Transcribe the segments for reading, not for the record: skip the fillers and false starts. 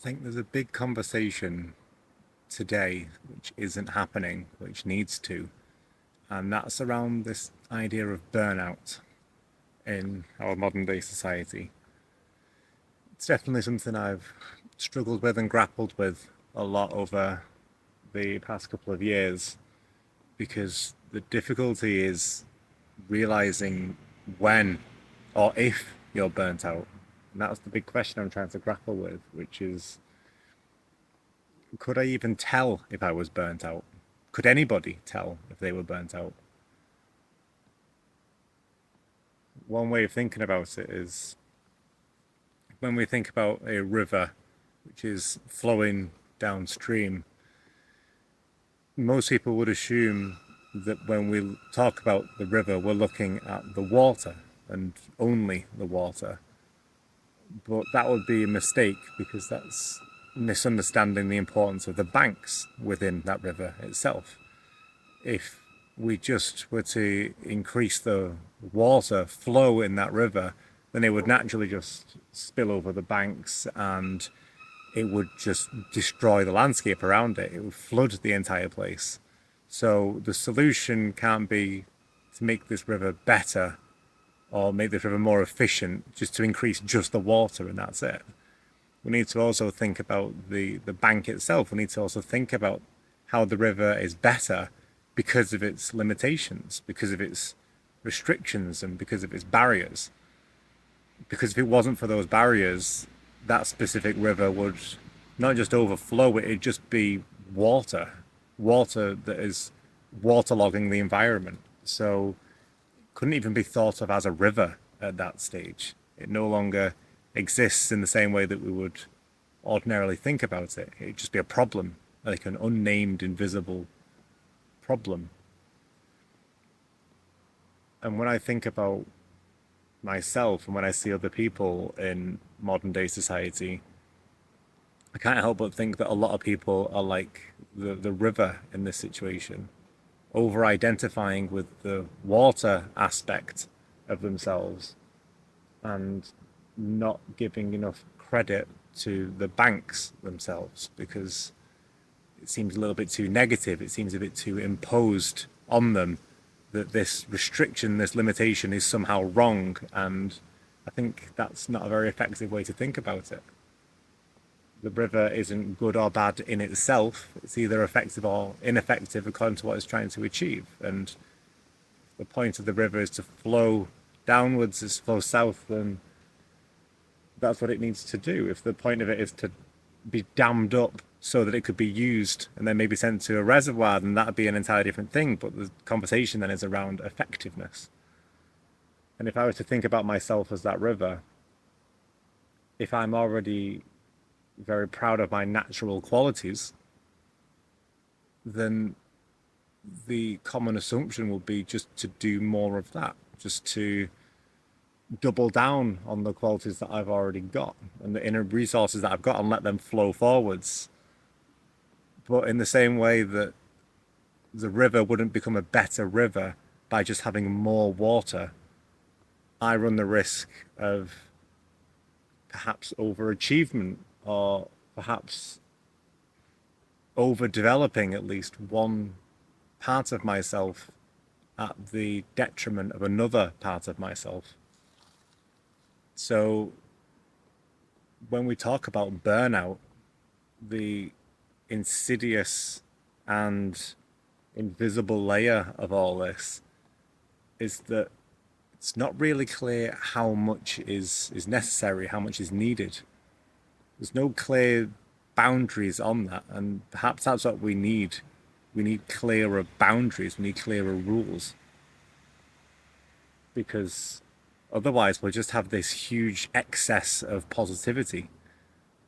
think there's a big conversation today which isn't happening, which needs to, and that's around this idea of burnout in our modern day society. It's definitely something I've struggled with and grappled with a lot over the past couple of years because the difficulty is realizing when or if you're burnt out. And that's the big question I'm trying to grapple with, which is could I even tell if I was burnt out? Could anybody tell if they were burnt out? One way of thinking about it is when we think about a river which is flowing downstream, most people would assume that when we talk about the river, we're looking at the water and only the water. But that would be a mistake because that's misunderstanding the importance of the banks within that river itself. If we just were to increase the water flow in that river, then it would naturally just spill over the banks and it would just destroy the landscape around it. It would flood the entire place. So the solution can't be to make this river better or make this river more efficient, just to increase just the water and that's it. We need to also think about the bank itself. We need to also think about how the river is better because of its limitations, because of its restrictions, and because of its barriers. Because if it wasn't for those barriers, that specific river would not just overflow, it'd just be water, water that is waterlogging the environment. So it couldn't even be thought of as a river at that stage. It no longer exists in the same way that we would ordinarily think about it. It'd just be a problem, like an unnamed, invisible problem. And when I think about myself and when I see other people in modern day society, I can't help but think that a lot of people are like the river in this situation, over identifying with the water aspect of themselves and not giving enough credit to the banks themselves because it seems a little bit too negative. It seems a bit too imposed on them that this restriction, this limitation is somehow wrong. And I think that's not a very effective way to think about it. The river isn't good or bad in itself. It's either effective or ineffective according to what it's trying to achieve. And the point of the river is to flow downwards, is flow south, then that's what it needs to do. If the point of it is to be dammed up so that it could be used and then maybe sent to a reservoir, then that'd be an entirely different thing. But the conversation then is around effectiveness. And if I was to think about myself as that river, if I'm already very proud of my natural qualities, then the common assumption will be just to do more of that, just to double down on the qualities that I've already got and the inner resources that I've got and let them flow forwards. But in the same way that the river wouldn't become a better river by just having more water, I run the risk of perhaps overachievement or perhaps overdeveloping at least one part of myself at the detriment of another part of myself. So when we talk about burnout, the insidious and invisible layer of all this is that it's not really clear how much is necessary, how much is needed. There's no clear boundaries on that, and perhaps that's what we need. We need clearer boundaries, we need clearer rules, because otherwise we'll just have this huge excess of positivity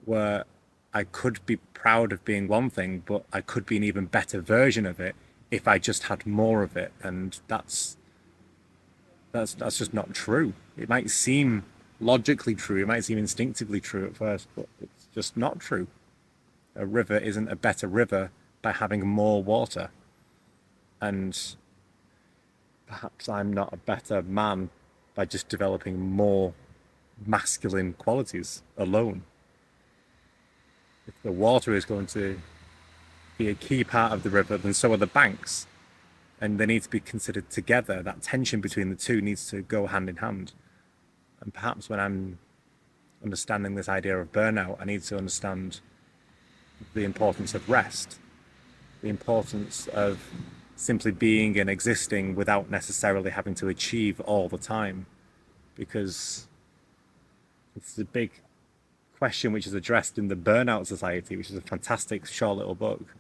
where I could be proud of being one thing, but I could be an even better version of it if I just had more of it. And that's just not true. It might seem logically true, it might seem instinctively true at first, but it's just not true. A river isn't a better river by having more water. And perhaps I'm not a better man by just developing more masculine qualities alone. If the water is going to be a key part of the river, then so are the banks. And they need to be considered together. That tension between the two needs to go hand in hand. And perhaps when I'm understanding this idea of burnout, I need to understand the importance of rest, the importance of simply being and existing without necessarily having to achieve all the time. Because it's a big question which is addressed in the Burnout Society, which is a fantastic short little book,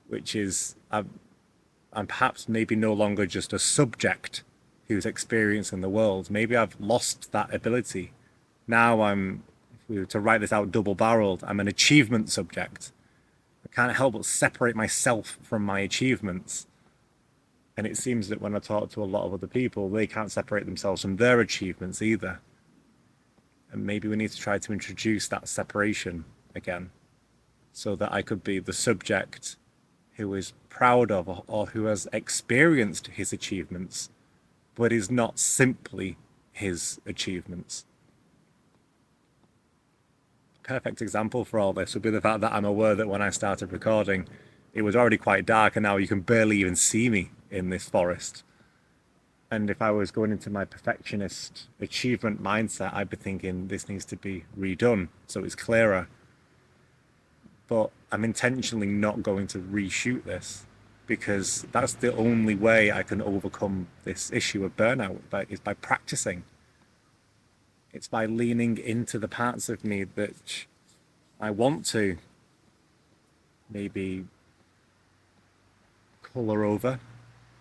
which is I'm perhaps maybe no longer just a subject who's experiencing the world. Maybe I've lost that ability. Now if we were to write this out double barreled, I'm an achievement subject. I can't help but separate myself from my achievements. And it seems that when I talk to a lot of other people, they can't separate themselves from their achievements either. And maybe we need to try to introduce that separation again so that I could be the subject who is proud of or who has experienced his achievements, but is not simply his achievements. Perfect example for all this would be the fact that I'm aware that when I started recording, it was already quite dark and now you can barely even see me in this forest. And if I was going into my perfectionist achievement mindset, I'd be thinking this needs to be redone so it's clearer. But I'm intentionally not going to reshoot this because that's the only way I can overcome this issue of burnout, is by practicing. It's by leaning into the parts of me that I want to maybe colour over,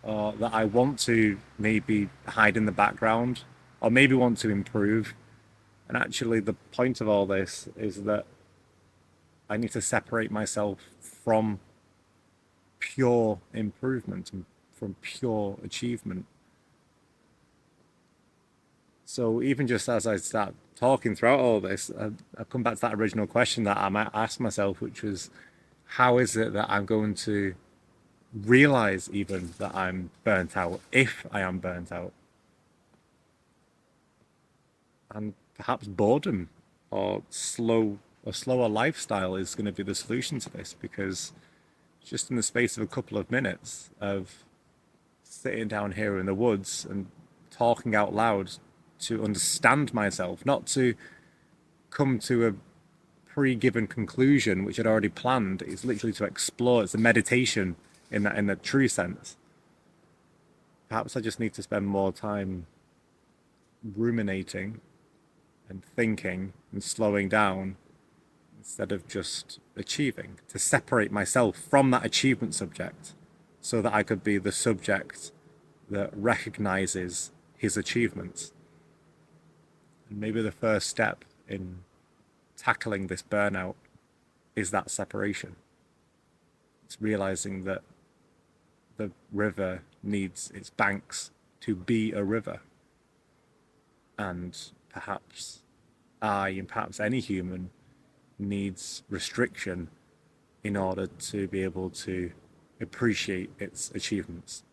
or that I want to maybe hide in the background, or maybe want to improve. And actually, the point of all this is that I need to separate myself from pure improvement and from pure achievement. So even just as I start talking throughout all this, I come back to that original question that I might ask myself, which was, how is it that I'm going to realize even that I'm burnt out, if I am burnt out? And perhaps boredom or a slower lifestyle is going to be the solution to this, because just in the space of a couple of minutes of sitting down here in the woods and talking out loud to understand myself, not to come to a pre-given conclusion which I'd already planned. It's literally to explore. It's a meditation in the true sense. Perhaps I just need to spend more time ruminating and thinking and slowing down instead of just achieving, to separate myself from that achievement subject so that I could be the subject that recognizes his achievements. And maybe the first step in tackling this burnout is that separation. It's realizing that the river needs its banks to be a river. And perhaps and perhaps any human needs restriction in order to be able to appreciate its achievements.